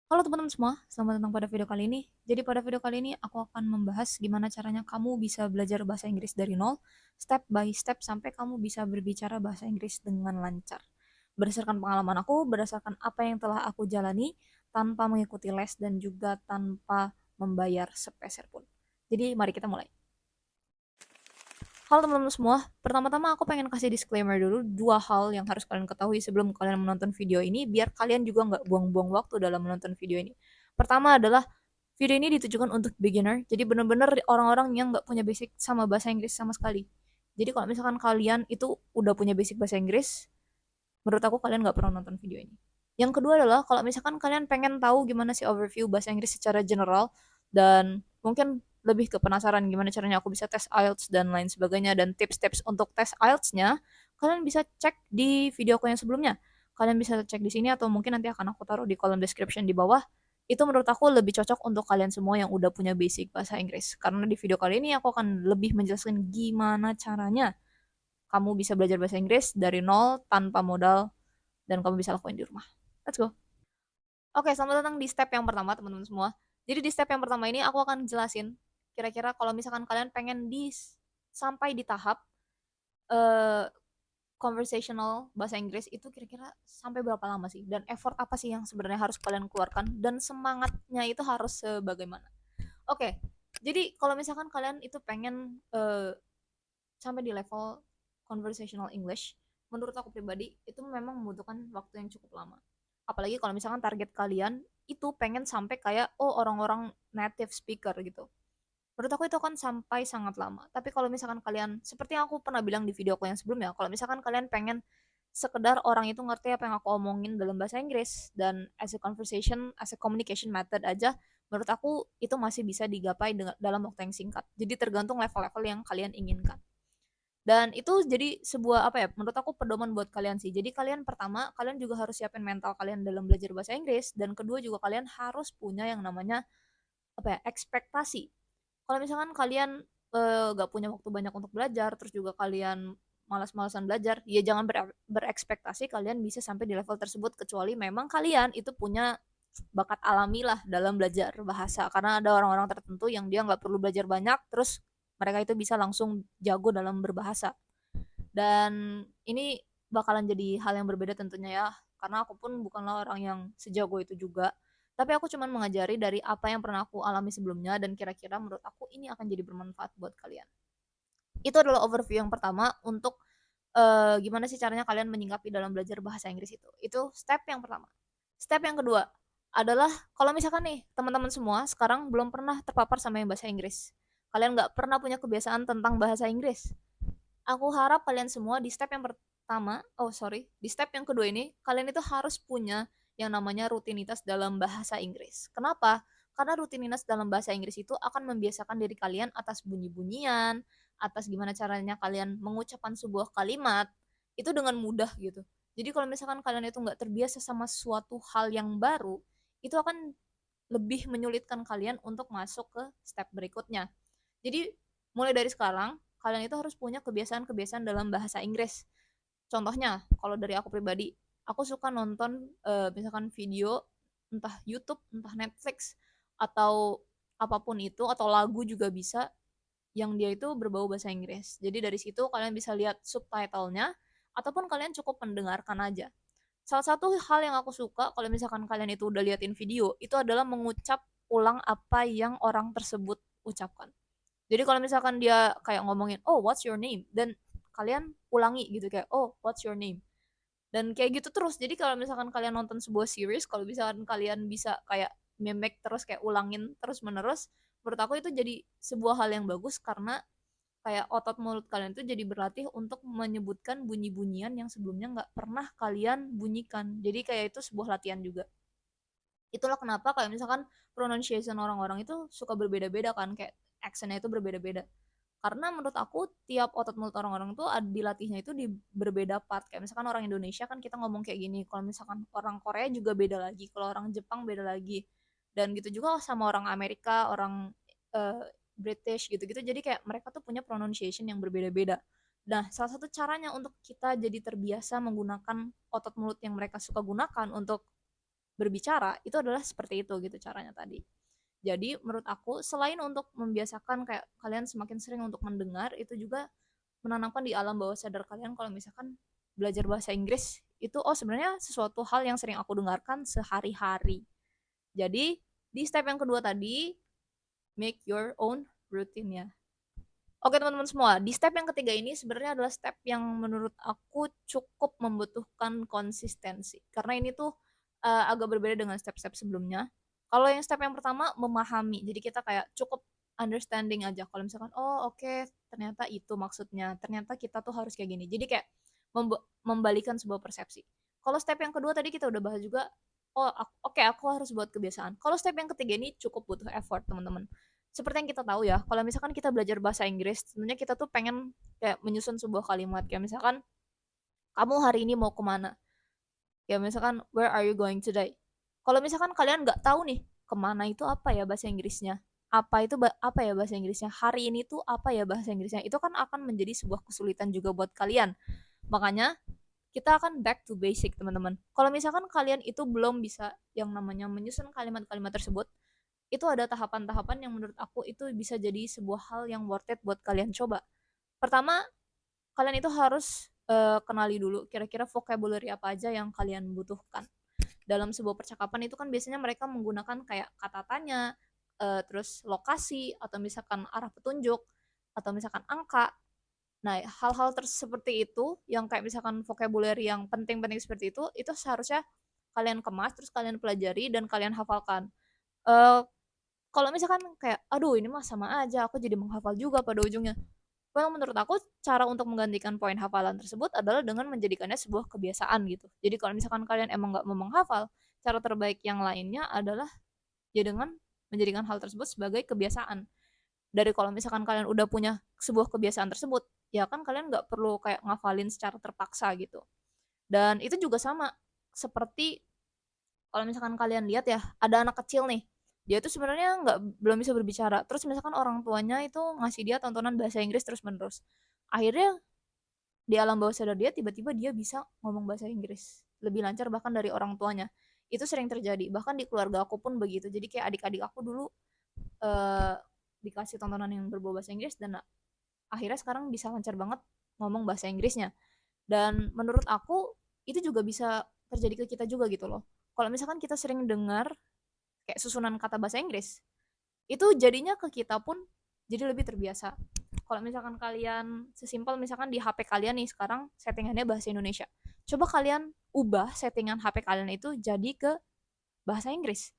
Halo teman-teman semua, selamat datang pada video kali ini. Jadi pada video kali ini aku akan membahas gimana caranya kamu bisa belajar bahasa Inggris dari nol, step by step sampai kamu bisa berbicara bahasa Inggris dengan lancar. Berdasarkan pengalaman aku, berdasarkan apa yang telah aku jalani, tanpa mengikuti les dan juga tanpa membayar sepeser pun. Jadi mari kita mulai. Halo teman-teman semua, pertama-tama aku pengen kasih disclaimer dulu dua hal yang harus kalian ketahui sebelum kalian menonton video ini, biar kalian juga nggak buang-buang waktu dalam menonton video ini. Pertama adalah video ini ditujukan untuk beginner, jadi bener-bener orang-orang yang nggak punya basic sama bahasa Inggris sama sekali. Jadi kalau misalkan kalian itu udah punya basic bahasa Inggris, menurut aku kalian nggak perlu nonton video ini. Yang kedua adalah kalau misalkan kalian pengen tahu gimana sih overview bahasa Inggris secara general dan mungkin lebih ke penasaran gimana caranya aku bisa tes IELTS dan lain sebagainya dan tips-tips untuk tes IELTS-nya, kalian bisa cek di video aku yang sebelumnya. Kalian bisa cek di sini atau mungkin nanti akan aku taruh di kolom description di bawah. Itu menurut aku lebih cocok untuk kalian semua yang udah punya basic bahasa Inggris. Karena di video kali ini aku akan lebih menjelaskan gimana caranya kamu bisa belajar bahasa Inggris dari nol tanpa modal dan kamu bisa lakuin di rumah. Let's go. Oke, selamat datang di step yang pertama, teman-teman semua. Jadi di step yang pertama ini aku akan jelasin kira-kira kalau misalkan kalian pengen sampai di tahap eh, conversational bahasa Inggris itu kira-kira sampai berapa lama sih? Dan effort apa sih yang sebenarnya harus kalian keluarkan dan semangatnya itu harus sebagaimana? Oke. Jadi kalau misalkan kalian itu pengen sampai di level conversational English, menurut aku pribadi itu memang membutuhkan waktu yang cukup lama. Apalagi kalau misalkan target kalian itu pengen sampai kayak orang-orang native speaker gitu. Menurut aku itu kan sampai sangat lama. Tapi kalau misalkan kalian, seperti yang aku pernah bilang di video aku yang sebelumnya, kalau misalkan kalian pengen sekedar orang itu ngerti apa yang aku omongin dalam bahasa Inggris dan as a conversation, as a communication method aja, menurut aku itu masih bisa digapai dalam waktu yang singkat. Jadi tergantung level-level yang kalian inginkan. Dan itu jadi sebuah apa ya, menurut aku pedoman buat kalian sih. Jadi kalian pertama, kalian juga harus siapin mental kalian dalam belajar bahasa Inggris dan kedua juga kalian harus punya yang namanya apa ya, ekspektasi. Kalau misalkan kalian gak punya waktu banyak untuk belajar, terus juga kalian malas-malasan belajar, ya jangan berekspektasi kalian bisa sampai di level tersebut kecuali memang kalian itu punya bakat alami lah dalam belajar bahasa karena ada orang-orang tertentu yang dia nggak perlu belajar banyak terus mereka itu bisa langsung jago dalam berbahasa dan ini bakalan jadi hal yang berbeda tentunya ya karena aku pun bukanlah orang yang sejago itu juga tapi aku cuman mengajari dari apa yang pernah aku alami sebelumnya dan kira-kira menurut aku ini akan jadi bermanfaat buat kalian. Itu adalah overview yang pertama untuk gimana sih caranya kalian menyingkapi dalam belajar bahasa Inggris itu. Itu step yang pertama. Step yang kedua adalah kalau misalkan nih teman-teman semua sekarang belum pernah terpapar sama yang bahasa Inggris. Kalian nggak pernah punya kebiasaan tentang bahasa Inggris. Aku harap kalian semua di step yang pertama, oh sorry, di step yang kedua ini, kalian itu harus punya yang namanya rutinitas dalam bahasa Inggris. Kenapa? Karena rutinitas dalam bahasa Inggris itu akan membiasakan diri kalian atas bunyi-bunyian, atas gimana caranya kalian mengucapkan sebuah kalimat, itu dengan mudah gitu. Jadi kalau misalkan kalian itu nggak terbiasa sama suatu hal yang baru, itu akan lebih menyulitkan kalian untuk masuk ke step berikutnya. Jadi mulai dari sekarang kalian itu harus punya kebiasaan-kebiasaan dalam bahasa Inggris. Contohnya, kalau dari aku pribadi, aku suka nonton misalkan video entah YouTube, entah Netflix atau apapun itu atau lagu juga bisa yang dia itu berbau bahasa Inggris. Jadi dari situ kalian bisa lihat subtitlenya ataupun kalian cukup mendengarkan aja. Salah satu hal yang aku suka kalau misalkan kalian itu udah liatin video, itu adalah mengucap ulang apa yang orang tersebut ucapkan. Jadi kalau misalkan dia kayak ngomongin, oh what's your name? Dan kalian ulangi gitu kayak, oh what's your name? Dan kayak gitu terus. Jadi kalau misalkan kalian nonton sebuah series, kalau misalkan kalian bisa kayak mimic terus kayak ulangin terus menerus, menurut aku itu jadi sebuah hal yang bagus karena kayak otot mulut kalian itu jadi berlatih untuk menyebutkan bunyi-bunyian yang sebelumnya nggak pernah kalian bunyikan. Jadi kayak itu sebuah latihan juga. Itulah kenapa kayak misalkan pronunciation orang-orang itu suka berbeda-beda kan, kayak accentnya itu berbeda-beda. Karena menurut aku tiap otot mulut orang-orang itu dilatihnya itu di berbeda part. Kayak misalkan orang Indonesia kan kita ngomong kayak gini, kalau misalkan orang Korea juga beda lagi, kalau orang Jepang beda lagi. Dan gitu juga sama orang Amerika, orang eh, British gitu-gitu. Jadi kayak mereka tuh punya pronunciation yang berbeda-beda. Nah, salah satu caranya untuk kita jadi terbiasa menggunakan otot mulut yang mereka suka gunakan untuk berbicara itu adalah seperti itu gitu caranya tadi. Jadi menurut aku selain untuk membiasakan kayak kalian semakin sering untuk mendengar, itu juga menanamkan di alam bawah sadar kalian kalau misalkan belajar bahasa Inggris itu sebenarnya sesuatu hal yang sering aku dengarkan sehari-hari. Jadi di step yang kedua tadi, make your own routine ya. Oke teman-teman semua, di step yang ketiga ini sebenarnya adalah step yang menurut aku cukup membutuhkan konsistensi. Karena ini tuh agak berbeda dengan step-step sebelumnya. Kalau yang step yang pertama memahami, jadi kita kayak cukup understanding aja. Kalau misalkan, oh oke, ternyata itu maksudnya, ternyata kita tuh harus kayak gini. Jadi kayak membalikan sebuah persepsi. Kalau step yang kedua tadi kita udah bahas juga, oh oke, aku harus buat kebiasaan. Kalau step yang ketiga ini cukup butuh effort teman-teman. Seperti yang kita tahu ya, kalau misalkan kita belajar bahasa Inggris, sebenarnya kita tuh pengen kayak menyusun sebuah kalimat. Kayak misalkan, kamu hari ini mau kemana? Ya misalkan, where are you going today? Kalau misalkan kalian nggak tahu nih, kemana itu apa ya bahasa Inggrisnya? Apa ya bahasa Inggrisnya? Hari ini tuh apa ya bahasa Inggrisnya? Itu kan akan menjadi sebuah kesulitan juga buat kalian. Makanya kita akan back to basic teman-teman. Kalau misalkan kalian itu belum bisa yang namanya menyusun kalimat-kalimat tersebut, itu ada tahapan-tahapan yang menurut aku itu bisa jadi sebuah hal yang worth it buat kalian coba. Pertama, kalian itu harus kenali dulu kira-kira vocabulary apa aja yang kalian butuhkan. Dalam sebuah percakapan itu kan biasanya mereka menggunakan kayak kata tanya, terus lokasi, atau misalkan arah petunjuk, atau misalkan angka. Nah, hal-hal seperti itu yang kayak misalkan vocabulary yang penting-penting seperti itu seharusnya kalian kemas, terus kalian pelajari dan kalian hafalkan. Eh, Kalau misalkan kayak, aduh ini mah sama aja, aku jadi menghafal juga pada ujungnya. Well, menurut aku cara untuk menggantikan poin hafalan tersebut adalah dengan menjadikannya sebuah kebiasaan gitu. Jadi kalau misalkan kalian emang nggak mau menghafal, cara terbaik yang lainnya adalah ya dengan menjadikan hal tersebut sebagai kebiasaan. Dari kalau misalkan kalian udah punya sebuah kebiasaan tersebut, ya kan kalian nggak perlu kayak ngafalin secara terpaksa gitu. Dan itu juga sama seperti kalau misalkan kalian lihat ya, ada anak kecil nih, dia tuh sebenarnya nggak belum bisa berbicara. Terus misalkan orang tuanya itu ngasih dia tontonan bahasa Inggris terus menerus. Akhirnya di alam bawah sadar dia tiba-tiba dia bisa ngomong bahasa Inggris lebih lancar bahkan dari orang tuanya. Itu sering terjadi. Bahkan di keluarga aku pun begitu. Jadi kayak adik-adik aku dulu eh, dikasih tontonan yang berbau bahasa Inggris dan akhirnya sekarang bisa lancar banget ngomong bahasa Inggrisnya. Dan menurut aku itu juga bisa terjadi ke kita juga gitu loh. Kalau misalkan kita sering dengar kayak susunan kata bahasa Inggris, itu jadinya ke kita pun jadi lebih terbiasa. Kalau misalkan kalian sesimpel misalkan di HP kalian nih sekarang settingannya bahasa Indonesia, coba kalian ubah settingan HP kalian itu jadi ke bahasa Inggris,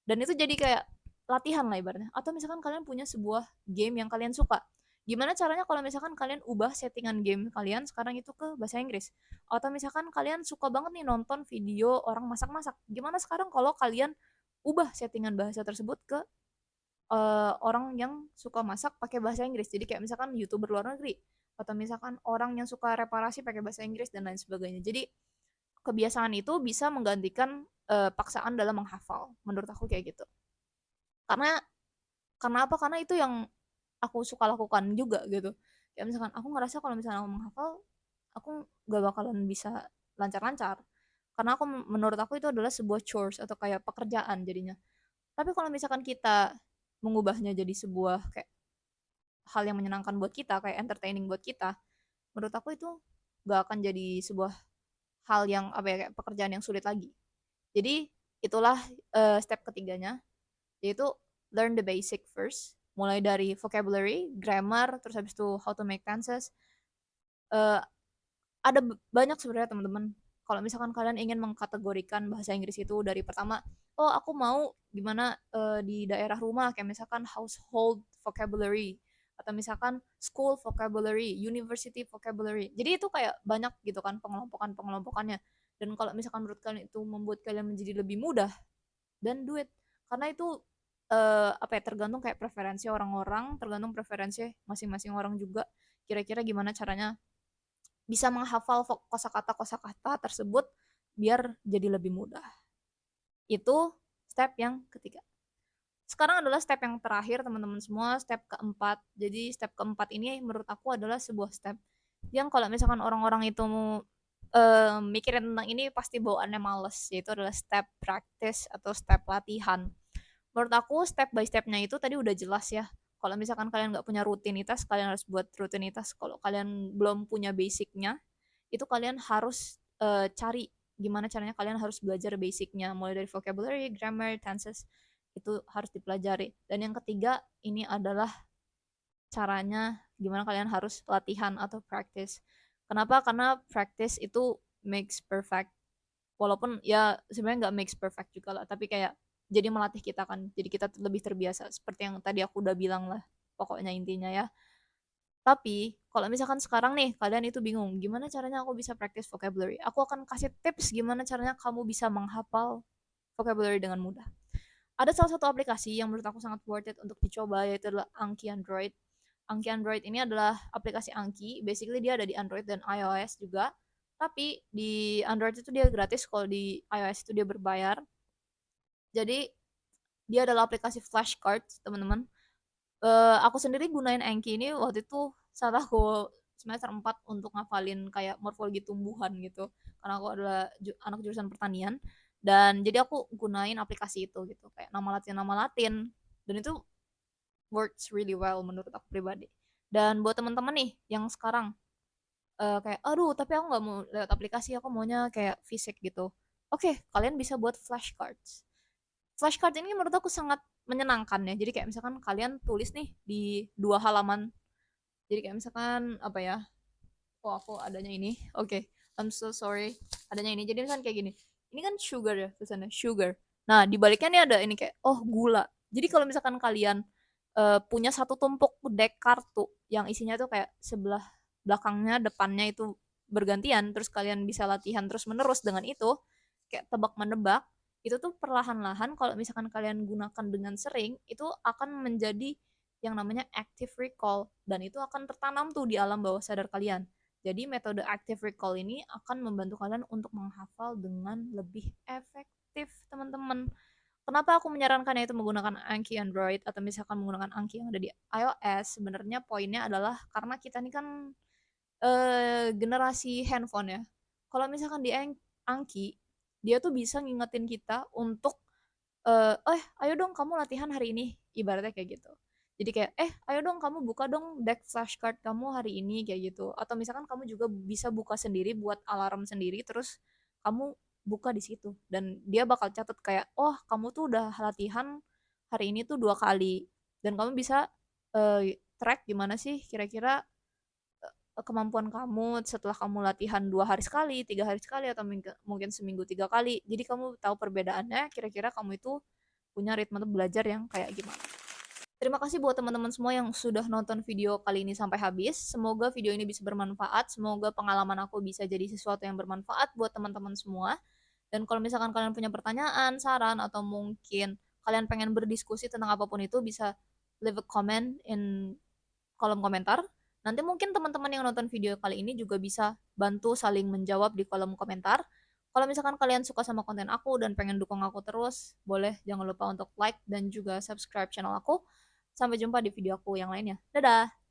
dan itu jadi kayak latihan lah ibaratnya. Atau misalkan kalian punya sebuah game yang kalian suka, gimana caranya kalau misalkan kalian ubah settingan game kalian sekarang itu ke bahasa Inggris. Atau misalkan kalian suka banget nih nonton video orang masak-masak, gimana sekarang kalau kalian ubah settingan bahasa tersebut ke orang yang suka masak pakai bahasa Inggris. Jadi kayak misalkan YouTuber luar negeri, atau misalkan orang yang suka reparasi pakai bahasa Inggris dan lain sebagainya. Jadi kebiasaan itu bisa menggantikan paksaan dalam menghafal. Menurut aku kayak gitu. Karena karena apa? Karena itu yang aku suka lakukan juga gitu. Kayak misalkan aku ngerasa kalau misalnya aku menghafal, aku gak bakalan bisa lancar-lancar. Karena menurut aku itu adalah sebuah chores atau kayak pekerjaan jadinya. Tapi kalau misalkan kita mengubahnya jadi sebuah kayak hal yang menyenangkan buat kita, kayak entertaining buat kita, menurut aku itu gak akan jadi sebuah hal yang apa ya, kayak pekerjaan yang sulit lagi. Jadi itulah step ketiganya, yaitu learn the basic first, mulai dari vocabulary, grammar, terus habis itu how to make tenses. Eh, ada banyak sebenarnya teman-teman. Kalau misalkan kalian ingin mengkategorikan bahasa Inggris itu dari pertama, oh aku mau gimana di daerah rumah, kayak misalkan household vocabulary, atau misalkan school vocabulary, university vocabulary. Jadi itu kayak banyak gitu kan pengelompokannya. Dan kalau misalkan menurut kalian itu membuat kalian menjadi lebih mudah, dan do it. Karena itu apa ya, tergantung kayak preferensi orang-orang, tergantung preferensi masing-masing orang juga. Kira-kira gimana caranya bisa menghafal kosakata-kosakata tersebut biar jadi lebih mudah. Itu step yang ketiga. Sekarang adalah step yang terakhir teman-teman semua, step keempat. Jadi step keempat ini menurut aku adalah sebuah step yang kalau misalkan orang-orang itu mikirin tentang ini pasti bawaannya males, yaitu adalah step practice atau step latihan. Menurut aku step by stepnya itu tadi udah jelas ya. Kalau misalkan kalian nggak punya rutinitas, kalian harus buat rutinitas. Kalau kalian belum punya basicnya, itu kalian harus cari gimana caranya kalian harus belajar basicnya, mulai dari vocabulary, grammar, tenses, itu harus dipelajari. Dan yang ketiga, ini adalah caranya gimana kalian harus latihan atau practice. Kenapa? Karena practice itu makes perfect. Walaupun ya sebenarnya nggak makes perfect juga lah, tapi kayak jadi melatih kita kan. Jadi kita lebih terbiasa. Seperti yang tadi aku udah bilang lah. Pokoknya intinya ya. Tapi kalau misalkan sekarang nih kalian itu bingung, gimana caranya aku bisa practice vocabulary? Aku akan kasih tips gimana caranya kamu bisa menghafal vocabulary dengan mudah. Ada salah satu aplikasi yang menurut aku sangat worth it untuk dicoba, yaitu adalah Anki Android. Anki Android ini adalah aplikasi Anki, basically dia ada di Android dan iOS juga. Tapi di Android itu dia gratis, kalau di iOS itu dia berbayar. Jadi dia adalah aplikasi flashcards, teman-teman. Aku sendiri gunain Anki ini waktu itu saat aku semester 4 untuk ngafalin kayak morfologi tumbuhan gitu. Karena aku adalah anak jurusan pertanian, dan jadi aku gunain aplikasi itu gitu, kayak nama Latin, dan itu works really well menurut aku pribadi. Dan buat teman-teman nih yang sekarang kayak aduh tapi aku nggak mau lewat aplikasi, aku maunya kayak fisik gitu. Oke, kalian bisa buat flashcards. Flashcard ini menurut aku sangat menyenangkan ya. Jadi kayak misalkan kalian tulis nih di 2 halaman. Jadi kayak misalkan apa ya? Oh, aku adanya ini. Oke, I'm so sorry. Adanya ini. Jadi misalkan kayak gini. Ini kan sugar ya tulisannya, sugar. Nah, di baliknya nih ada ini kayak oh, gula. Jadi kalau misalkan kalian punya satu tumpuk deck kartu yang isinya tuh kayak sebelah belakangnya, depannya itu bergantian, terus kalian bisa latihan terus menerus dengan itu, kayak tebak menebak, itu tuh perlahan-lahan kalau misalkan kalian gunakan dengan sering, itu akan menjadi yang namanya active recall, dan itu akan tertanam tuh di alam bawah sadar kalian. Jadi metode active recall ini akan membantu kalian untuk menghafal dengan lebih efektif, teman-teman. Kenapa aku menyarankannya itu menggunakan Anki Android atau misalkan menggunakan Anki yang ada di iOS? Sebenarnya poinnya adalah karena kita ini kan generasi handphone ya. Kalau misalkan di Anki, dia tuh bisa ngingetin kita untuk ayo dong kamu latihan hari ini, ibaratnya kayak gitu. Jadi kayak ayo dong kamu buka dong deck flashcard kamu hari ini kayak gitu. Atau misalkan kamu juga bisa buka sendiri, buat alarm sendiri, terus kamu buka di situ dan dia bakal catat kayak oh kamu tuh udah latihan hari ini tuh 2 kali, dan kamu bisa track gimana sih kira-kira kemampuan kamu setelah kamu latihan 2 hari sekali, 3 hari sekali, atau mungkin seminggu 3 kali. Jadi kamu tahu perbedaannya, kira-kira kamu itu punya ritme belajar yang kayak gimana. Terima kasih buat teman-teman semua yang sudah nonton video kali ini sampai habis. Semoga video ini bisa bermanfaat. Semoga pengalaman aku bisa jadi sesuatu yang bermanfaat buat teman-teman semua. Dan kalau misalkan kalian punya pertanyaan, saran, atau mungkin kalian pengen berdiskusi tentang apapun itu, bisa leave a comment in kolom komentar. Nanti mungkin teman-teman yang nonton video kali ini juga bisa bantu saling menjawab di kolom komentar. Kalau misalkan kalian suka sama konten aku dan pengen dukung aku terus, boleh jangan lupa untuk like dan juga subscribe channel aku. Sampai jumpa di video aku yang lainnya. Dadah!